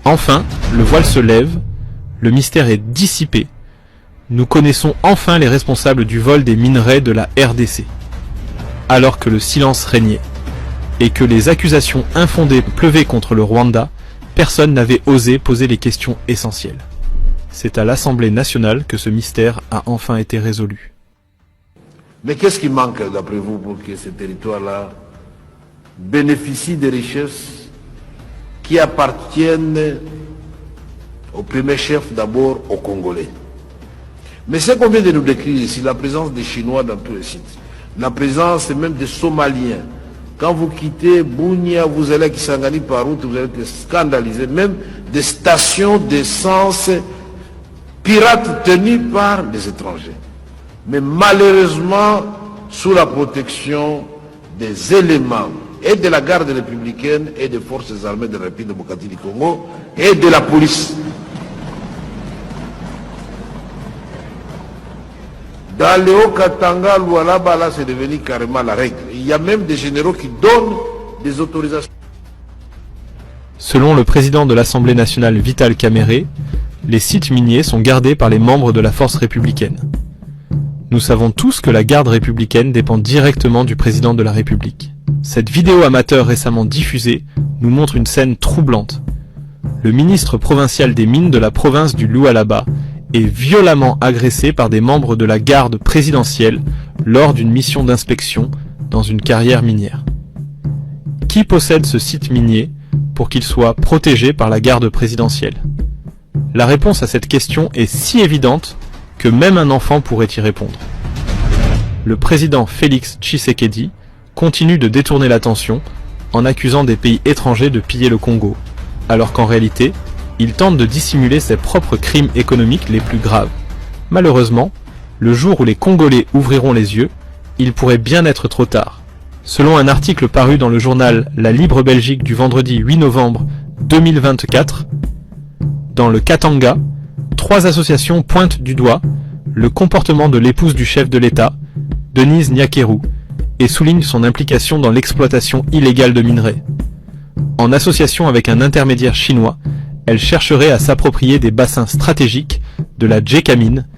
Enfin, le voile se lève, le mystère est dissipé. Nous connaissons enfin les responsables du vol des minerais de la RDC. Alors que le silence régnait, et que les accusations infondées pleuvaient contre le Rwanda, personne n'avait osé poser les questions essentielles. C'est à l'Assemblée nationale que ce mystère a enfin été résolu. Mais qu'est-ce qui manque, d'après vous, pour que ce territoire-là bénéficie des richesses qui appartiennent au premier chef, d'abord aux Congolais? Mais c'est qu'on vient de nous décrire ici, la présence des Chinois dans tous les sites, la présence même des Somaliens. Quand vous quittez Bunia, vous allez à Kisangani par route, vous allez être scandalisé, même des stations d'essence pirates tenues par des étrangers. Mais malheureusement, sous la protection des éléments et de la garde républicaine et des forces armées de la République démocratique du Congo et de la police. Dans le Haut-Katanga, Lualaba, là, c'est devenu carrément la règle. Il y a même des généraux qui donnent des autorisations. Selon le président de l'Assemblée nationale Vital Kamerhe, les sites miniers sont gardés par les membres de la force républicaine. Nous savons tous que la garde républicaine dépend directement du président de la République. Cette vidéo amateur récemment diffusée nous montre une scène troublante. Le ministre provincial des mines de la province du Lualaba est violemment agressé par des membres de la garde présidentielle lors d'une mission d'inspection dans une carrière minière. Qui possède ce site minier pour qu'il soit protégé par la garde présidentielle? La réponse à cette question est si évidente que même un enfant pourrait y répondre. Le président Félix Tshisekedi continue de détourner l'attention en accusant des pays étrangers de piller le Congo, alors qu'en réalité, il tente de dissimuler ses propres crimes économiques les plus graves. Malheureusement, le jour où les Congolais ouvriront les yeux, il pourrait bien être trop tard. Selon un article paru dans le journal La Libre Belgique du vendredi 8 novembre 2024, dans le Katanga, 3 associations pointent du doigt le comportement de l'épouse du chef de l'État, Denise Nyakeru, et soulignent son implication dans l'exploitation illégale de minerais. En association avec un intermédiaire chinois, elle chercherait à s'approprier des bassins stratégiques de la Djekamine,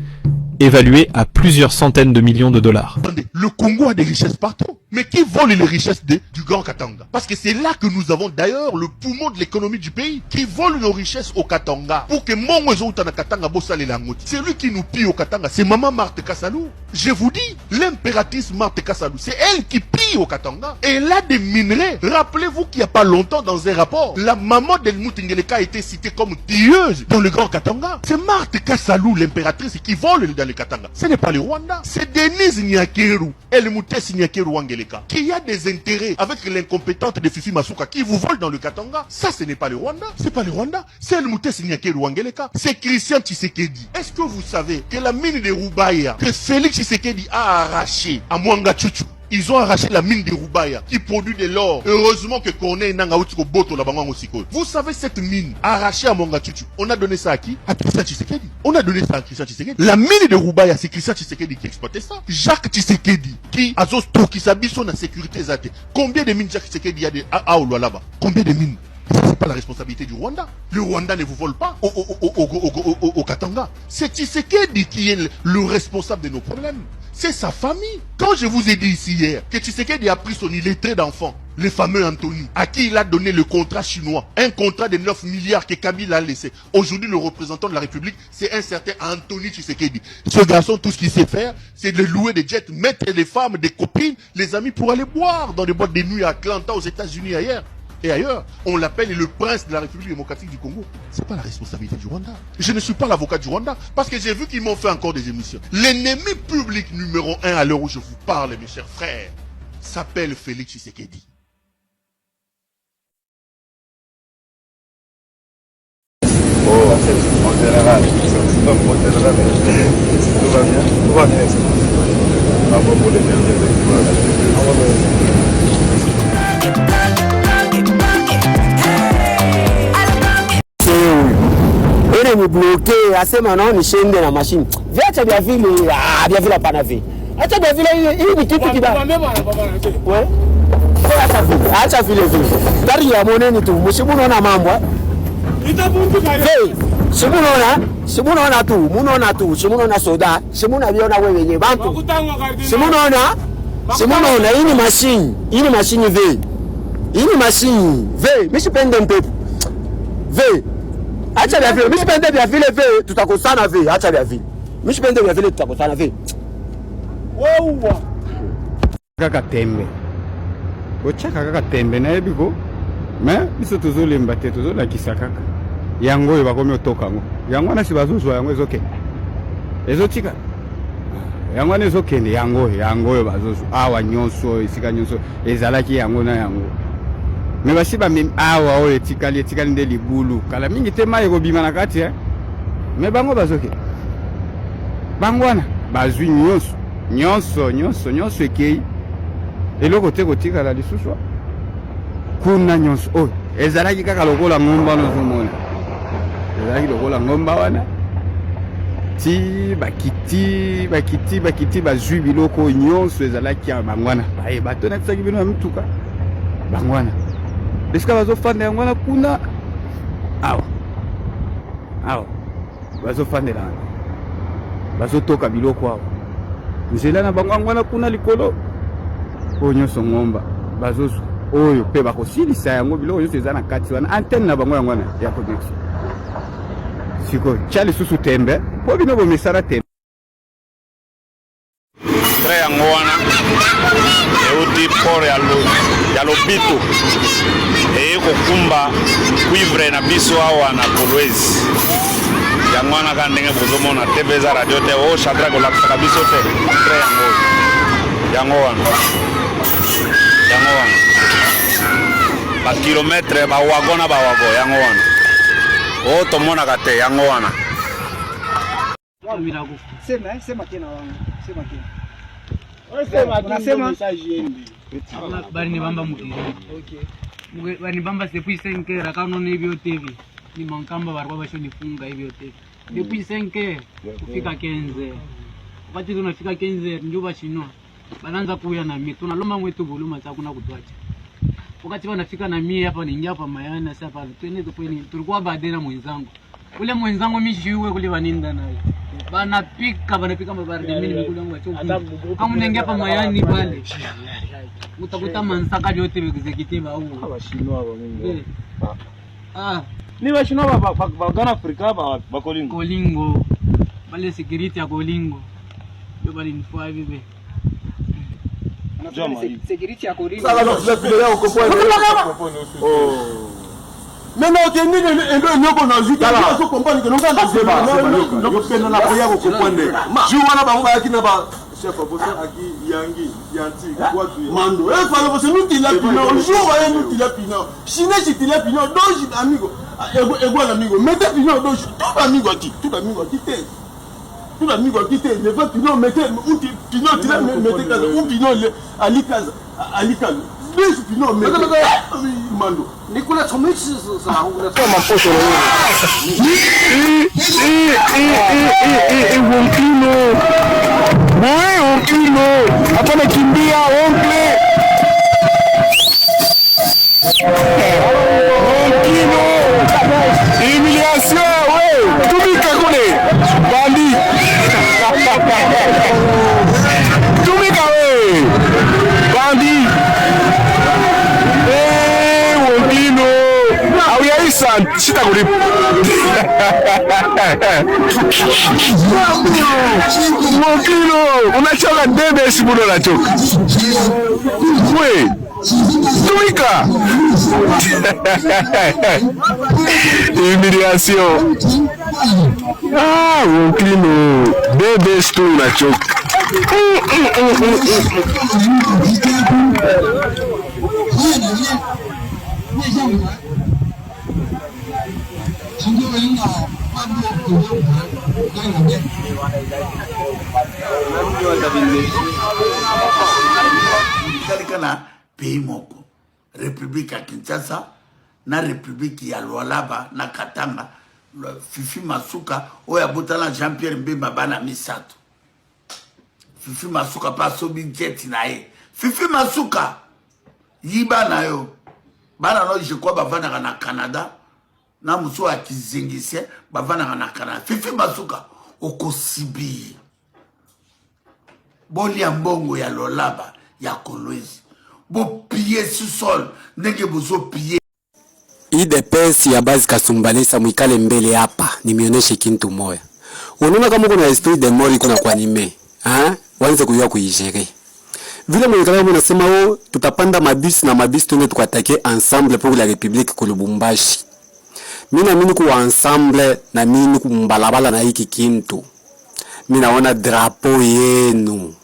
évalués à plusieurs centaines de millions de dollars. Le Congo a des richesses partout. Mais qui vole les richesses du Grand Katanga? Parce que c'est là que nous avons d'ailleurs le poumon de l'économie du pays. Qui vole nos richesses au Katanga? Pour que Mongozo Utana Katanga bossa les langoti. C'est lui qui nous pille au Katanga. C'est maman Marthe Kassalou. Je vous dis, l'impératrice Marthe Kassalou, c'est elle qui pille au Katanga. Et elle a des minerais. Rappelez-vous qu'il n'y a pas longtemps dans un rapport, la maman d'Helmut Ngeleka a été citée comme pilleuse dans le Grand Katanga. C'est Marthe Kassalou, l'impératrice, qui vole dans le Katanga. Ce n'est pas le Rwanda. C'est Denise Nyakeru, Helmut Nyakeru Wangeleka, qui a des intérêts avec l'incompétente de Fifi Masuka qui vous vole dans le Katanga. Ça, ce n'est pas le Rwanda. C'est pas le Rwanda. C'est Helmut Nyakeru Wangeleka. C'est Christian Tshisekedi. Est-ce que vous savez que la mine de Rubaya, que Félix Tshisekedi a arraché à Mwanga Chuchu, ils ont arraché la mine de Rubaya qui produit de l'or. Heureusement que Corneille Nangaoutiko Boto la Bango Siko. Vous savez cette mine arrachée à Mongachuchu, on a donné ça à qui? À Christian Tshisekedi. On a donné ça à Christian Tshisekedi. La mine de Rubaya, c'est Christian Tshisekedi qui exploitait ça. Jacques Tshisekedi qui a qui s'habille sur la sécurité zate. Combien de mines Jacques Tshisekedi a à Olualaba? Combien de mines? C'est pas la responsabilité du Rwanda. Le Rwanda ne vous vole pas au Katanga. C'est Tshisekedi qui est le responsable de nos problèmes. C'est sa famille. Quand je vous ai dit ici hier que Tshisekedi a pris son illettré d'enfant, le fameux Anthony, à qui il a donné le contrat chinois, un contrat de 9 milliards que Kabila a laissé. Aujourd'hui, le représentant de la République, c'est un certain Anthony Tshisekedi. Ce garçon, tout ce qu'il sait faire, c'est de louer des jets, mettre les femmes, des copines, les amis pour aller boire dans des boîtes de nuit à Atlanta, aux États-Unis, ailleurs. Et ailleurs, on l'appelle le prince de la République démocratique du Congo. C'est pas la responsabilité du Rwanda. Je ne suis pas l'avocat du Rwanda parce que j'ai vu qu'ils m'ont fait encore des émissions. L'ennemi public numéro 1 à l'heure où je vous parle, mes chers frères, s'appelle Félix Tshisekedi. Oh, en général, tout va bien. Tout va bien. Bravo pour les ni bloqué assez maintenant ni chaîne de la machine. Viens via ville hapana vile. Acha via vile hii ni kitu kibaya. Ouais. Acha vile. Dari ya moneni tu. Mshibu unaona mambo. Simunona tu, munona tu, simunona soda, simuna biona wewe wenye bantu. Simunona ini machine ve. Ini machine ve, misipende mpepo. Ve. Acha vya vile, misipende vya vile ve, tutakosana ve, acha vya vile. Misipende vya vile tutakosana ve. Wow. Kaka tembe. Ochaka kaka tembe na ebiko. Mais biso tozolemba te tozolakisa kaka. Yango oyo bakomi otoka ngo. Yango wana si bazozwa yango ezoke. Ezotika. Yango wana ezokende yango oyo bazozwa. Awa nyonso esika nyonso ezalaki yango na yango. Me basi bamemi awa oyo etikali nde libulu. Kala mingi te mai ekobima na kati Me bango bazoke. Bango wana bazwi nyonso ekei. Eloko te kotika la lisusu. Kuna nyonso oyo ezalaki kaka lokola ngomba nozomona. Ezalaki lokola ngomba wana. Ti bakiti bazwi biloko nyonso ezalaki ya bangwana. Bae bato na tsaki bino ya mituka. Bangwana. Esika bazofanda yangwana kuna. Awa. Bazofandela. Bazotoka biloko awa. Nzela na bangwana kuna likolo. Oyo nyonso ngomba bazozwa. Oyo pe bakosilisa yango biloko nyonso eza na kati wana antenne na bango yango wana ya connexion. Siko chali susu tembe po bino bomesara tembe. Tre yango wana euti port ya lobito kokumba cuivre na biso awa na Kolwezi. Yango wana ka ndenge bozomona TV eza radio te o chadra kolakisaka biso te. Tre yango wana ba kilometre ba wago yango wana o tomonaka te yango wana sema tena wangu unasema bari ni bamba mukiri bari ni bamba depuis 5 heures kanono hivyo TV ni mankamba barwa basho nifunga hivyo TV depuis 5 heures kufika 15 wakati tunafika 15 ndio bashino banaanza kuya na mimi tunalomba mwetu voluma cha kuna kutuacha wakati wanafika na mimi hapa niingia hapa mayana sasa twende tupeni tulikuwa baadaye na mwenzangu ule mwenzangu mimi jiwe kule waninda naye banapika mabari mimi nikule wangu achoki kama unaingia hapa mayani pale utakuta mansaka yote executive au washinwa wa Mungu ni washinwa ba Ghana Afrika ba Kolingo bale security ya Kolingo ndio bali nifua hivi sécurité à Corinne. Ça va donc le filer au copain. Maintenant que nous on a joué là, il faut comprendre que nous avons la prière au copain. Joue wana bango qui na ba chef opposant aki yanti quoi tu mando. Eh fallait parce nous qui la pino, jour ouais nous qui la pino. Chine qui la pino, donc amigo. Ego amigo. Mettez pino donc tout amigo qui t'es. Tout l'amigo qui était, ne va Pinot mettre ou Pinot mettez casa ou Pinot ali casa deux Pinot mettez mando Nicolas Thomas ça on a fait ma photo Wonkino hapana kimbia oncle Wonkino humiliation ouais tumika kule bandi tumika we bandi Wonkino auyaisa sitakulipa Wonkino unachoka debe sibuno nachoka we tumika humiliation Wonkino bebe stu unachoka na pays moko République ya Kinshasa na République ya Lualaba na Katanga Fifi Masuka oya botala Jean-Pierre Mbemba bana misato Fifi Masuka pa sobi jet na ye Fifi Masuka yiba na yo bana no je crois bavana na Canada na muso akizingise bavana na kana Fifi Masuka okosibi boli ya mbongo ya Lolaba ya Kolwezi bo piller sous-sol ndenge bozo piller IDPS ya base Kasumbalesa mwikale mbele hapa nimeonyeshe kintu moya. Unaona kama kuna esprit de mort kuna kwa nime. Waanze kujua kuigere. Vile mwikale mnasema tutapanda mabisi na mabisi tuende tukatake ensemble pour la République ko Lubumbashi. Mimi naamini kuwa ensemble na mimi kumbalabala na hiki kintu. Mimi naona drapeau yenu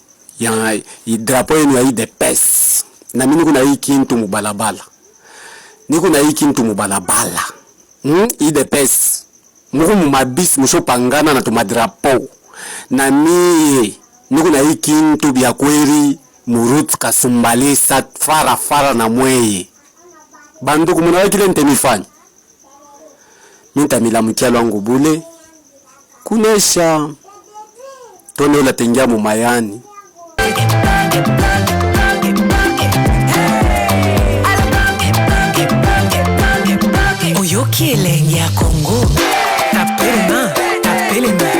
ya drapeau yenu ya IDPS. Na mimi kuna hiki kintu mubalabala. Niko na hiki kintu mubalabala. IDPS. Muko mumabisi mushopangana na tumadrapeau. Na mimi niko na hiki kintu bya kweli Murutu Kasumbalesa fara na mweye. Banduku munawe kile ntemifanya. Minta milamukia lwangu bule. Kunesha. Tone ula tengia mumayani. Oyoki elenge ya Kongo. Tapelema.